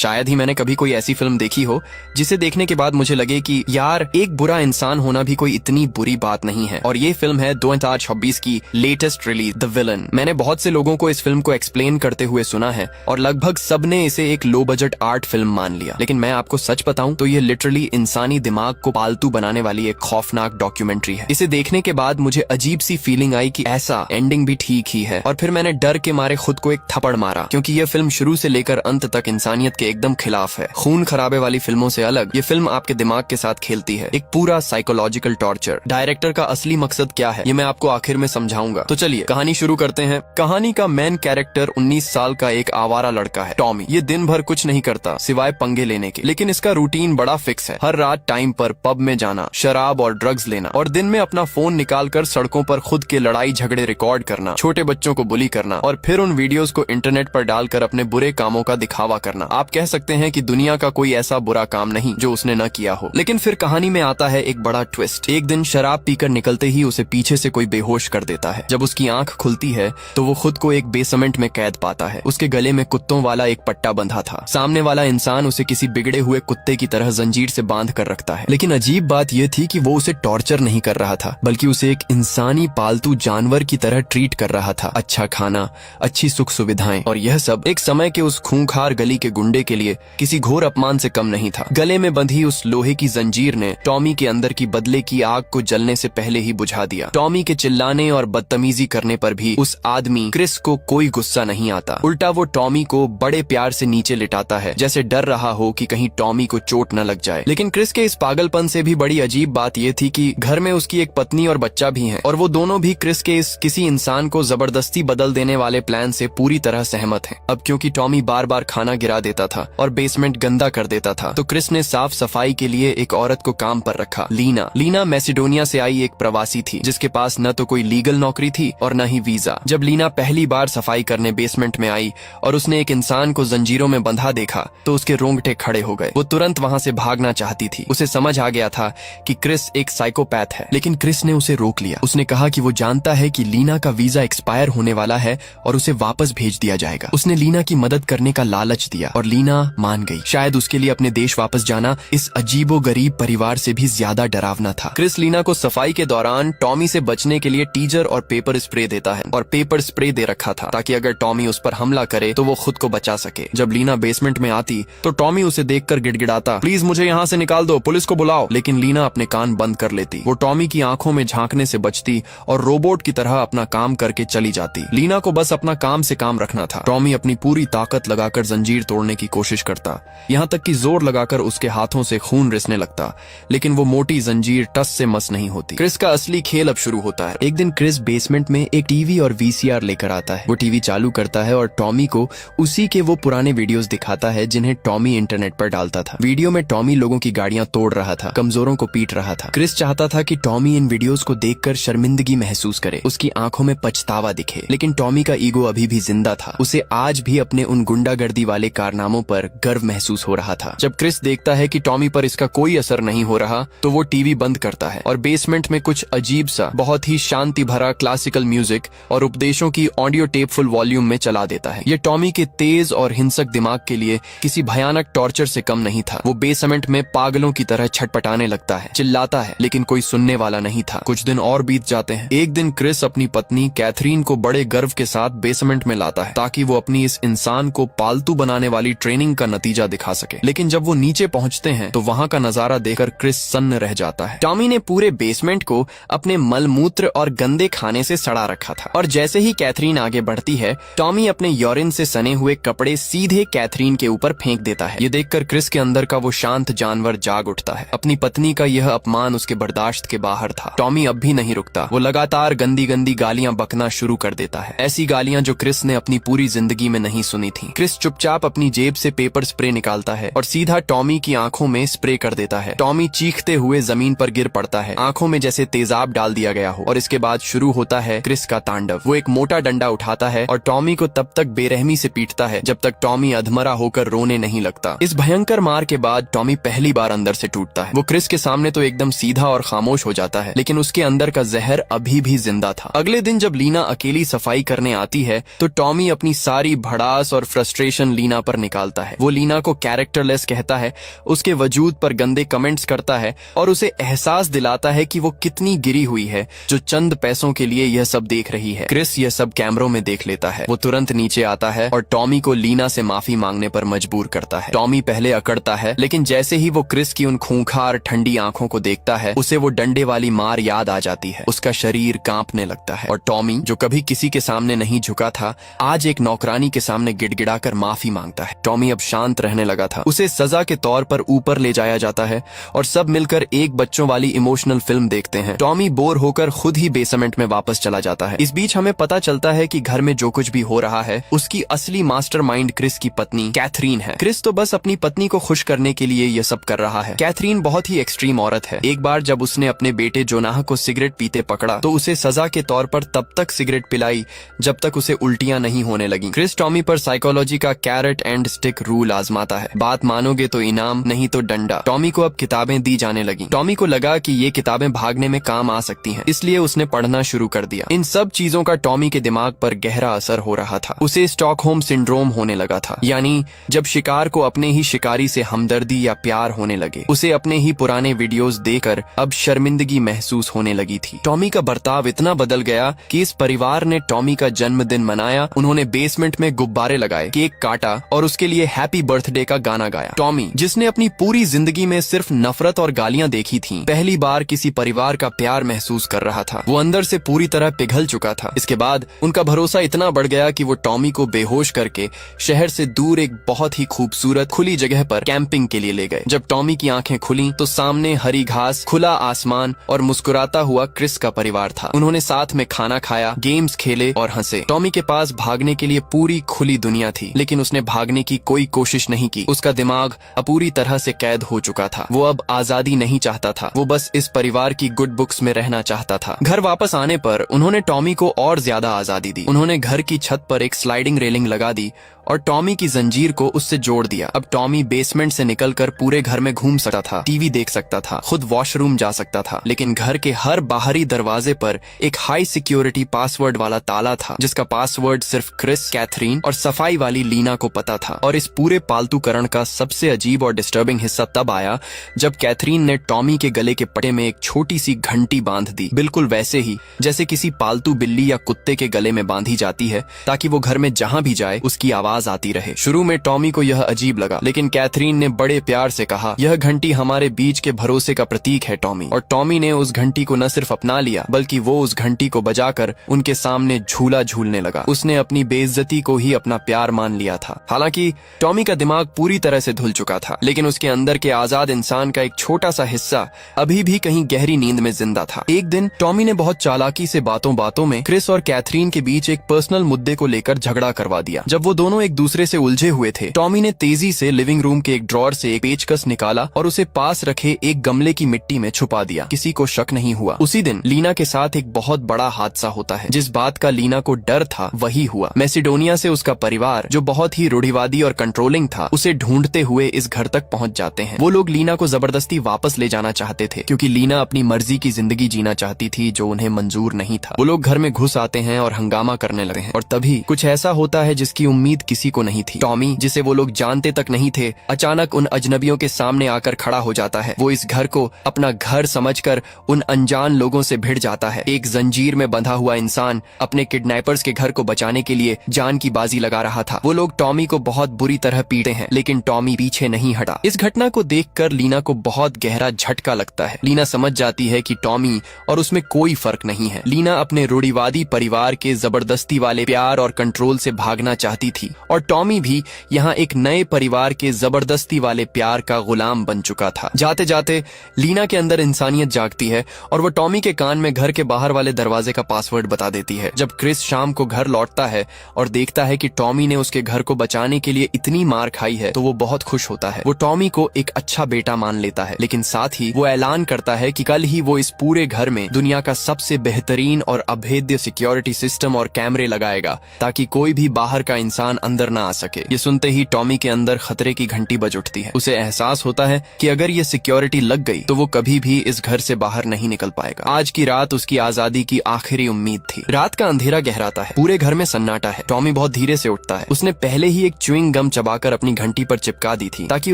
शायद ही मैंने कभी कोई ऐसी फिल्म देखी हो जिसे देखने के बाद मुझे लगे कि यार एक बुरा इंसान होना भी कोई इतनी बुरी बात नहीं है। और ये फिल्म है 2026 की लेटेस्ट रिलीज द विलन। मैंने बहुत से लोगों को इस फिल्म को एक्सप्लेन करते हुए सुना है और लगभग सबने इसे एक लो बजट आर्ट फिल्म मान लिया, लेकिन मैं आपको सच बताऊं तो ये लिटरली इंसानी दिमाग को पालतू बनाने वाली एक खौफनाक डॉक्यूमेंट्री है। इसे देखने के बाद मुझे अजीब सी फीलिंग आई कि ऐसा एंडिंग भी ठीक ही है, और फिर मैंने डर के मारे खुद को एक थप्पड़ मारा, क्योंकि ये फिल्म शुरू से लेकर अंत तक इंसानियत के एकदम खिलाफ है। खून खराबे वाली फिल्मों से अलग ये फिल्म आपके दिमाग के साथ खेलती है, एक पूरा साइकोलॉजिकल टॉर्चर। डायरेक्टर का असली मकसद क्या है ये मैं आपको आखिर में समझाऊंगा। तो चलिए कहानी शुरू करते हैं। कहानी का मेन कैरेक्टर 19 साल का एक आवारा लड़का है, टॉमी। ये दिन भर कुछ नहीं करता सिवाय पंगे लेने के, लेकिन इसका रूटीन बड़ा फिक्स है। हर रात टाइम पर पब में जाना, शराब और ड्रग्स लेना, और दिन में अपना फोन निकालकर सड़कों पर खुद के लड़ाई झगड़े रिकॉर्ड करना, छोटे बच्चों को बुली करना और फिर उन वीडियोस को इंटरनेट पर डालकर अपने बुरे कामों का दिखावा करना। आप कह सकते हैं कि दुनिया का कोई ऐसा बुरा काम नहीं जो उसने न किया हो। लेकिन फिर कहानी में आता है एक बड़ा ट्विस्ट। एक दिन शराब पीकर निकलते ही उसे पीछे से कोई बेहोश कर देता है। जब उसकी आंख खुलती है तो वो खुद को एक बेसमेंट में कैद पाता है। उसके गले में कुत्तों वाला एक पट्टा बंधा था। सामने वाला इंसान उसे किसी बिगड़े हुए कुत्ते की तरह जंजीर से बांध कर रखता है। लेकिन अजीब बात यह थी कि वो उसे टॉर्चर नहीं कर रहा था, बल्कि उसे एक इंसानी पालतू जानवर की तरह ट्रीट कर रहा था। अच्छा खाना, अच्छी सुख सुविधाएं, और यह सब एक समय के उस खूंखार गली के गुंडे के लिए किसी घोर अपमान से कम नहीं था। गले में बंधी उस लोहे की जंजीर ने टॉमी के अंदर की बदले की आग को जलने से पहले ही बुझा दिया। टॉमी के चिल्लाने और बदतमीजी करने पर भी उस आदमी क्रिस को कोई गुस्सा नहीं आता। उल्टा वो टॉमी को बड़े प्यार से नीचे लिटाता है, जैसे डर रहा हो कि कहीं टॉमी को चोट न लग जाए। लेकिन क्रिस के इस पागलपन से भी बड़ी अजीब बात यह थी कि घर में उसकी एक पत्नी और बच्चा भी हैं, और वो दोनों भी क्रिस के इस किसी इंसान को जबरदस्ती बदल देने वाले प्लान से पूरी तरह सहमत हैं। अब क्योंकि टॉमी बार बार खाना गिरा देता था और बेसमेंट गंदा कर देता था, तो क्रिस ने साफ सफाई के लिए एक औरत को काम पर रखा, लीना। लीना मैसिडोनिया से आई एक प्रवासी थी, जिसके पास न तो कोई लीगल नौकरी थी और न ही वीजा। जब लीना पहली बार सफाई करने बेसमेंट में आई और उसने एक इंसान को जंजीरों में बंधा देखा तो उसके रोंगटे खड़े हो गए। वो तुरंत वहाँ से भागना चाहती थी। उसे समझ आ गया था कि क्रिस एक साइकोपैथ है, लेकिन क्रिस ने उसे रोक लिया। उसने कहा कि वो जानता है कि लीना का वीजा एक्सपायर होने वाला है और उसे वापस भेज दिया जाएगा। उसने लीना की मदद करने का लालच दिया और लीना मान गई। शायद उसके लिए अपने देश वापस जाना इस अजीबो गरीब परिवार से भी ज्यादा डरावना था। क्रिस लीना को सफाई के दौरान टॉमी से बचने के लिए टीजर और पेपर स्प्रे देता है, और पेपर स्प्रे दे रखा था ताकि अगर टॉमी उस पर हमला करे तो वो खुद को बचा सके। जब लीना बेसमेंट में आती तो टॉमी उसे देखकर गिड़गिड़ाता, प्लीज मुझे यहाँ से निकाल दो, पुलिस को बुलाओ। लेकिन लीना अपने कान बंद कर लेती। वो टॉमी की आंखों में झांकने से बचती और रोबोट की तरह अपना काम करके चली जाती। लीना को बस अपना काम से काम रखना था। टॉमी अपनी पूरी ताकत लगाकर जंजीर तोड़ने की कोशिश करता, यहाँ तक कि जोर लगाकर उसके हाथों से खून रिसने लगता, लेकिन वो मोटी जंजीर टस से मस नहीं होती। क्रिस का असली खेल अब शुरू होता है। एक दिन क्रिस बेसमेंट में एक टीवी और वीसीआर लेकर आता है। वो टीवी चालू करता है और टॉमी को उसी के वो पुराने वीडियोस दिखाता है जिन्हें टॉमी इंटरनेट पर डालता था। वीडियो में टॉमी लोगों की गाड़ियां तोड़ रहा था, कमजोरों को पीट रहा था। क्रिस चाहता था कि टॉमी इन वीडियोस को देखकर शर्मिंदगी महसूस करे, उसकी आंखों में पछतावा दिखे। लेकिन टॉमी का ईगो अभी भी जिंदा था। उसे आज भी अपने उन गुंडागर्दी वाले कारनामों पर गर्व महसूस हो रहा था। जब क्रिस देखता है कि टॉमी पर इसका कोई असर नहीं हो रहा तो वो टीवी बंद करता है और बेसमेंट में कुछ अजीब सा बहुत ही शांति भरा क्लासिकल म्यूजिक और उपदेशों की ऑडियो टेप फुल वॉल्यूम में चला देता है। ये टॉमी के तेज और हिंसक दिमाग के लिए किसी भयानक टॉर्चर से कम नहीं था। वो बेसमेंट में पागलों की तरह छटपटाने लगता है, चिल्लाता है, लेकिन कोई सुनने वाला नहीं था। कुछ दिन और बीत जाते हैं। एक दिन क्रिस अपनी पत्नी कैथरीन को बड़े गर्व के साथ बेसमेंट में लाता है ताकि वो अपनी इस इंसान को पालतू बनाने वाली ट्रेनिंग का नतीजा दिखा सके। लेकिन जब वो नीचे पहुंचते हैं तो वहाँ का नजारा देखकर क्रिस सन्न रह जाता है। टॉमी ने पूरे बेसमेंट को अपने मलमूत्र और गंदे खाने से सड़ा रखा था, और जैसे ही कैथरीन आगे बढ़ती है टॉमी अपने यूरिन से सने हुए कपड़े सीधे कैथरीन के ऊपर फेंक देता है। ये देखकर क्रिस के अंदर का वो शांत जानवर जाग उठता है। अपनी पत्नी का यह अपमान उसके बर्दाश्त के बाहर था। टॉमी अब भी नहीं रुकता। वो लगातार गंदी गंदी गालियां बकना शुरू कर देता है, ऐसी गालियां जो क्रिस ने अपनी पूरी जिंदगी में नहीं सुनी थी। क्रिस चुपचाप अपनी जेब से पेपर स्प्रे निकालता है और सीधा टॉमी की आंखों में स्प्रे कर देता है। टॉमी चीखते हुए जमीन पर गिर पड़ता है, आंखों में जैसे तेजाब डाल दिया गया हो। और इसके बाद शुरू होता है क्रिस का तांडव। वो एक मोटा डंडा उठाता है और टॉमी को तब तक बेरहमी से पीटता है जब तक टॉमी अधमरा होकर रोने नहीं लगता। इस भयंकर मार के बाद टॉमी पहली बार अंदर से टूटता है। वो क्रिस के सामने तो एकदम सीधा और खामोश हो जाता है, लेकिन उसके अंदर का जहर अभी भी जिंदा था। अगले दिन जब लीना अकेली सफाई करने आती है तो टॉमी अपनी सारी भड़ास और फ्रस्ट्रेशन लीना पर निकालता डालता है। वो लीना को कैरेक्टरलेस कहता है, उसके वजूद पर गंदे कमेंट्स करता है और उसे एहसास दिलाता है कि वो कितनी गिरी हुई है जो चंद पैसों के लिए यह सब देख रही है। क्रिस यह सब कैमरों में देख लेता है। वो तुरंत नीचे आता है और टॉमी को लीना से माफी मांगने पर मजबूर करता है। टॉमी पहले अकड़ता है, लेकिन जैसे ही वो क्रिस की उन खूंखार ठंडी आंखों को देखता है, उसे वो डंडे वाली मार याद आ जाती है। उसका शरीर कांपने लगता है और टॉमी, जो कभी किसी के सामने नहीं झुका था, आज एक नौकरानी के सामने गिड़गिड़ाकर माफी मांगता है। टॉमी अब शांत रहने लगा था। उसे सजा के तौर पर ऊपर ले जाया जाता है और सब मिलकर एक बच्चों वाली इमोशनल फिल्म देखते हैं। टॉमी बोर होकर खुद ही बेसमेंट में वापस चला जाता है। इस बीच हमें पता चलता है कि घर में जो कुछ भी हो रहा है, उसकी असली मास्टरमाइंड क्रिस की पत्नी कैथरीन है। क्रिस तो बस अपनी पत्नी को खुश करने के लिए ये सब कर रहा है। कैथरीन बहुत ही एक्सट्रीम औरत है। एक बार जब उसने अपने बेटे जोनाह को सिगरेट पीते पकड़ा तो उसे सजा के तौर पर तब तक सिगरेट पिलाई जब तक उसे उल्टियां नहीं होने लगी। क्रिस टॉमी पर साइकोलॉजी का कैरेट एंड स्टिक रूल आजमाता है। बात मानोगे तो इनाम, नहीं तो डंडा। टॉमी को अब किताबें दी जाने लगी। टॉमी को लगा कि ये किताबें भागने में काम आ सकती हैं, इसलिए उसने पढ़ना शुरू कर दिया। इन सब चीजों का टॉमी के दिमाग पर गहरा असर हो रहा था। उसे स्टॉकहोम सिंड्रोम होने लगा था, यानी जब शिकार को अपने ही शिकारी से हमदर्दी या प्यार होने लगे। उसे अपने ही पुराने वीडियोस देखकर अब शर्मिंदगी महसूस होने लगी थी। टॉमी का बर्ताव इतना बदल गया कि इस परिवार ने टॉमी का जन्मदिन मनाया। उन्होंने बेसमेंट में गुब्बारे लगाए, केक काटा और उसके लिए हैप्पी बर्थडे का गाना गाया। टॉमी, जिसने अपनी पूरी जिंदगी में सिर्फ नफरत और गालियां देखी थीं, पहली बार किसी परिवार का प्यार महसूस कर रहा था। वो अंदर से पूरी तरह पिघल चुका था। इसके बाद उनका भरोसा इतना बढ़ गया कि वो टॉमी को बेहोश करके शहर से दूर एक बहुत ही खूबसूरत खुली जगह पर कैंपिंग के लिए ले गए। जब टॉमी की आंखें खुली तो सामने हरी घास, खुला आसमान और मुस्कुराता हुआ क्रिस का परिवार था। उन्होंने साथ में खाना खाया, गेम्स खेले और हंसे। टॉमी के पास भागने के लिए पूरी खुली दुनिया थी, लेकिन उसने भागने की कोई कोशिश नहीं की। उसका दिमाग अब पूरी तरह से कैद हो चुका था। वो अब आजादी नहीं चाहता था। वो बस इस परिवार की गुड बुक्स में रहना चाहता था। घर वापस आने पर उन्होंने टॉमी को और ज्यादा आजादी दी। उन्होंने घर की छत पर एक स्लाइडिंग रेलिंग लगा दी और टॉमी की जंजीर को उससे जोड़ दिया। अब टॉमी बेसमेंट से निकलकर पूरे घर में घूम सकता था, टीवी देख सकता था, खुद वॉशरूम जा सकता था। लेकिन घर के हर बाहरी दरवाजे पर एक हाई सिक्योरिटी पासवर्ड वाला ताला था, जिसका पासवर्ड सिर्फ क्रिस, कैथरीन और सफाई वाली लीना को पता था। और इस पूरे पालतूकरण का सबसे अजीब और डिस्टर्बिंग हिस्सा तब आया जब कैथरीन ने टॉमी के गले के पट्टे में एक छोटी सी घंटी बांध दी, बिल्कुल वैसे ही जैसे किसी पालतू बिल्ली या कुत्ते के गले में बांधी जाती है, ताकि वो घर में जहां भी जाए उसकी आवाज आती रहे। शुरू में टॉमी को यह अजीब लगा, लेकिन कैथरीन ने बड़े प्यार से कहा, यह घंटी हमारे बीच के भरोसे का प्रतीक है टॉमी। और टॉमी ने उस घंटी को न सिर्फ अपना लिया, बल्कि वो उस घंटी को बजाकर उनके सामने झूला झूलने लगा। उसने अपनी बेइज्जती को ही अपना प्यार मान लिया था। हालांकि टॉमी का दिमाग पूरी तरह से धुल चुका था, लेकिन उसके अंदर के आजाद इंसान का एक छोटा सा हिस्सा अभी भी कहीं गहरी नींद में जिंदा था। एक दिन टॉमी ने बहुत चालाकी से बातों बातों में क्रिस और कैथरीन के बीच एक पर्सनल मुद्दे को लेकर झगड़ा करवा दिया। जब वो दोनों एक दूसरे से उलझे हुए थे, टॉमी ने तेजी से लिविंग रूम के एक ड्रॉर से एक पेचकस निकाला और उसे पास रखे एक गमले की मिट्टी में छुपा दिया। किसी को शक नहीं हुआ। उसी दिन लीना के साथ एक बहुत बड़ा हादसा होता है। जिस बात का लीना को डर था वही हुआ। मैसिडोनिया से उसका परिवार, जो बहुत ही रूढ़िवादी और कंट्रोलिंग था, उसे ढूंढते हुए इस घर तक पहुंच जाते हैं। वो लोग लीना को जबरदस्ती वापस ले जाना चाहते थे, क्योंकि लीना अपनी मर्जी की जिंदगी जीना चाहती थी जो उन्हें मंजूर नहीं था। वो लोग घर में घुस आते हैं और हंगामा करने लगते हैं, और तभी कुछ ऐसा होता है जिसकी उम्मीद किसी को नहीं थी। टॉमी, जिसे वो लोग जानते तक नहीं थे, अचानक उन अजनबियों के सामने आकर खड़ा हो जाता है। वो इस घर को अपना घर समझकर उन अनजान लोगों से भिड़ जाता है। एक जंजीर में बंधा हुआ इंसान अपने किडनैपर्स के घर को बचाने के लिए जान की बाजी लगा रहा था। वो लोग टॉमी को बहुत बुरी तरह पीटे हैं, लेकिन टॉमी पीछे नहीं हटा। इस घटना को देखकर लीना को बहुत गहरा झटका लगता है। लीना समझ जाती है कि टॉमी और उसमें कोई फर्क नहीं है। लीना अपने रूढ़िवादी परिवार के जबरदस्ती वाले प्यार और कंट्रोल से भागना चाहती थी, और टॉमी भी यहाँ एक नए परिवार के जबरदस्ती वाले प्यार का गुलाम बन चुका था। जाते जाते लीना के अंदर इंसानियत जागती है और वो टॉमी के कान में घर के बाहर वाले दरवाजे का पासवर्ड बता देती है। जब क्रिस शाम को घर लौटता है और देखता है कि टॉमी ने उसके घर को बचाने के लिए इतनी मार खाई है, तो वो बहुत खुश होता है। वो टॉमी को एक अच्छा बेटा मान लेता है, लेकिन साथ ही वो ऐलान करता है कि कल ही वो इस पूरे घर में दुनिया का सबसे बेहतरीन और अभेद्य सिक्योरिटी सिस्टम और कैमरे लगाएगा, ताकि कोई भी बाहर का इंसान अंदर ना आ सके। ये सुनते ही टॉमी के अंदर खतरे की घंटी बज उठती है। उसे एहसास होता है कि अगर ये सिक्योरिटी लग गई तो वो कभी भी इस घर से बाहर नहीं निकल पाएगा। आज की रात उसकी आजादी की आखिरी उम्मीद थी। रात का अंधेरा गहराता है, पूरे घर में सन्नाटा है। टॉमी बहुत धीरे से उठता है। उसने पहले ही एक च्युइंग गम चबाकर अपनी घंटी पर चिपका दी थी ताकि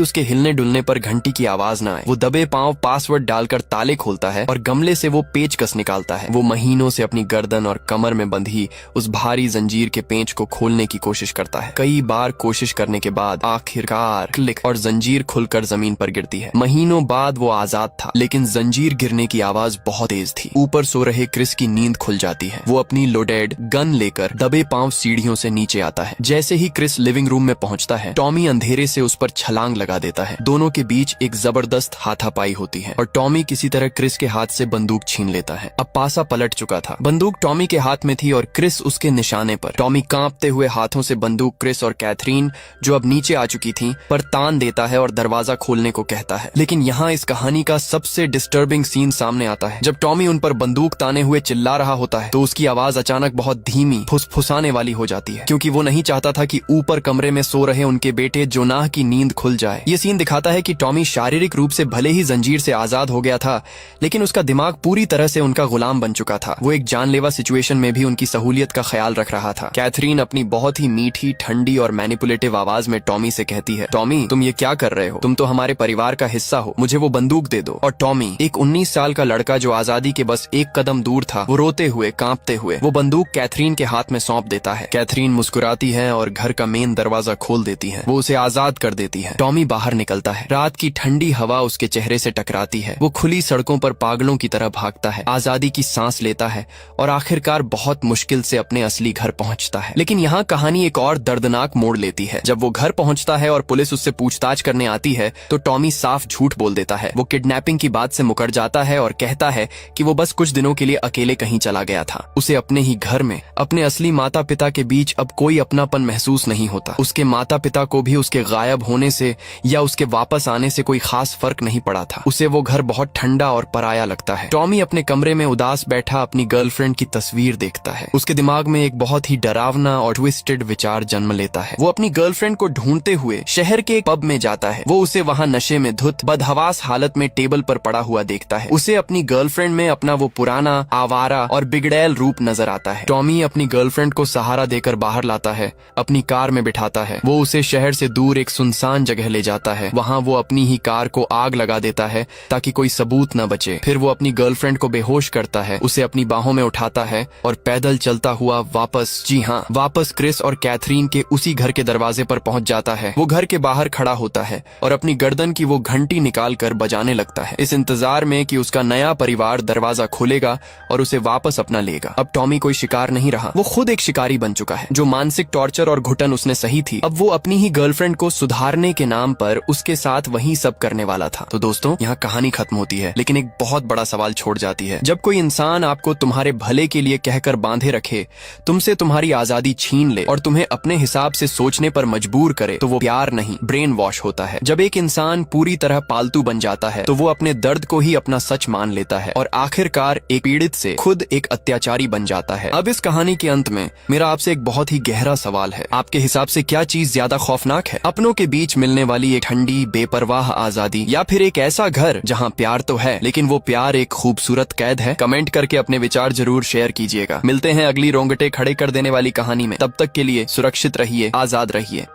उसके हिलने डुलने पर घंटी की आवाज ना आए। वो दबे पांव पासवर्ड डालकर ताले खोलता है और गमले से वो पेचकस निकालता है। वो महीनों से अपनी गर्दन और कमर में बंधी उस भारी जंजीर के पेंच को खोलने की कोशिश करता है। कई बार कोशिश करने के बाद आखिरकार क्लिक और जंजीर खुलकर जमीन पर गिरती है। महीनों बाद वो आजाद था, लेकिन जंजीर गिरने की आवाज बहुत तेज थी। ऊपर सो रहे क्रिस की नींद खुल जाती है। वो अपनी लोडेड गन लेकर दबे पांव सीढ़ियों से नीचे आता है। जैसे ही क्रिस लिविंग रूम में पहुंचता है, टॉमी अंधेरे से उस पर छलांग लगा देता है। दोनों के बीच एक जबरदस्त हाथापाई होती है और टॉमी किसी तरह क्रिस के हाथ से बंदूक छीन लेता है। अब पासा पलट चुका था। बंदूक टॉमी के हाथ में थी और क्रिस उसके निशाने पर। टॉमी कांपते हुए हाथों से बंदूक क्रिस और कैथरीन, जो अब नीचे आ चुकी थी, पर तान देता है और दरवाजा खोलने को कहता है। लेकिन यहाँ इस कहानी का सबसे डिस्टर्बिंग सीन सामने आता है। जब टॉमी उन पर बंदूक ताने हुए चिल्ला रहा होता है तो उसकी आवाज अचानक बहुत धीमी, फुसफुसाने वाली हो जाती है, क्योंकि वो नहीं चाहता था कि ऊपर कमरे में सो रहे उनके बेटे जोनाह की नींद खुल जाए। ये सीन दिखाता है कि टॉमी शारीरिक रूप से भले ही जंजीर से आजाद हो गया था, लेकिन उसका दिमाग पूरी तरह से उनका गुलाम बन चुका था। वो एक जानलेवा सिचुएशन में भी उनकी सहूलियत का ख्याल रख रहा था। कैथरीन अपनी बहुत ही मीठी, ठंडी और मैनिपुलेटिव आवाज में टॉमी से कहती है, टॉमी, तुम ये क्या कर रहे हो? तुम तो हमारे परिवार का हिस्सा हो, मुझे वो बंदूक दे दो। और टॉमी, एक 19 साल का लड़का जो आजादी के बस एक कदम दूर था, वो रोते हुए, कांपते हुए वो बंदूक कैथरीन के हाथ में सौंप देता है। कैथरीन मुस्कुराती है और घर का मेन दरवाजा खोल देती है। वो उसे आजाद कर देती है। टॉमी बाहर निकलता है। रात की ठंडी हवा उसके चेहरे से टकराती है। वो खुली सड़कों पर पागलों की तरह भागता है, आजादी की सांस लेता है और आखिरकार बहुत मुश्किल से अपने असली घर पहुंचता है। लेकिन यहाँ कहानी एक और दर्दनाक मोड़ लेती है। जब वो घर पहुंचता है और पुलिस उससे पूछताछ करने आती है तो टॉमी साफ झूठ बोल देता है। वो किडनैपिंग की बात से मुकर जाता है और कहता है कि वो बस कुछ दिनों के लिए अकेले कहीं चला गया था। उसे अपने ही घर में अपने असली माता पिता के बीच अब कोई अपनापन महसूस नहीं होता। उसके माता पिता को भी उसके गायब होने से या उसके वापस आने से कोई खास फर्क नहीं पड़ा था। उसे वो घर बहुत ठंडा और पराया लगता है। टॉमी अपने कमरे में उदास बैठा अपनी गर्लफ्रेंड की तस्वीर देखता है। उसके दिमाग में एक बहुत ही डरावना और ट्विस्टेड विचार जन्म लेता है। वो अपनी गर्लफ्रेंड को ढूंढते हुए शहर के एक पब में जाता है। वो उसे वहाँ नशे में धुत, बदहवास हालत में टेबल पर पड़ा हुआ देखता है। उसे अपनी गर्लफ्रेंड में अपना वो पुराना, आवारा और बिगड़ैल रूप नजर आता है। टॉमी अपनी गर्लफ्रेंड को सहारा देकर बाहर लाता है, अपनी कार में बिठाता है। वो उसे शहर से दूर एक सुनसान जगह ले जाता है। वहाँ वो अपनी ही कार को आग लगा देता है ताकि कोई सबूत न बचे। फिर वो अपनी गर्लफ्रेंड को बेहोश करता है, उसे अपनी बाहों में उठाता है और पैदल चलता हुआ वापस, जी हाँ, वापस क्रिस और कैथरीन के उसी घर के दरवाजे पर पहुंच जाता है। वो घर के बाहर खड़ा होता है और अपनी गर्दन की वो घंटी निकाल कर बजाने लगता है, इस इंतजार में कि उसका नया परिवार दरवाजा खोलेगा और उसे वापस अपना लेगा। अब टॉमी कोई शिकार नहीं रहा, वो खुद एक शिकारी बन चुका है। जो मानसिक टॉर्चर और घुटन उसने सही थी, अब वो अपनी ही गर्लफ्रेंड को सुधारने के नाम पर उसके साथ वही सब करने वाला था। तो दोस्तों, यहाँ कहानी खत्म होती है, लेकिन एक बहुत बड़ा सवाल छोड़ जाती है। जब कोई इंसान आपको तुम्हारे भले के लिए कहकर बांधे रखे, तुमसे तुम्हारी आजादी छीन ले और तुम्हें अपने हिसाब से सोचने पर मजबूर करे, तो वो प्यार नहीं, ब्रेन वॉश होता है। जब एक इंसान पूरी तरह पालतू बन जाता है तो वो अपने दर्द को ही अपना सच मान लेता है और आखिरकार एक पीड़ित से खुद एक अत्याचारी बन जाता है। अब इस कहानी के अंत में मेरा आपसे एक बहुत ही गहरा सवाल है। आपके हिसाब से क्या चीज ज्यादा खौफनाक है? अपनों के बीच मिलने वाली एक ठंडी, बेपरवाह आजादी, या फिर एक ऐसा घर जहाँ प्यार तो है लेकिन वो प्यार एक खूबसूरत कैद है? कमेंट करके अपने विचार जरूर शेयर कीजिएगा। मिलते हैं अगली रोंगटे खड़े कर देने वाली कहानी में। तब तक के लिए सुरक्षित रहिए, आजाद रहिए।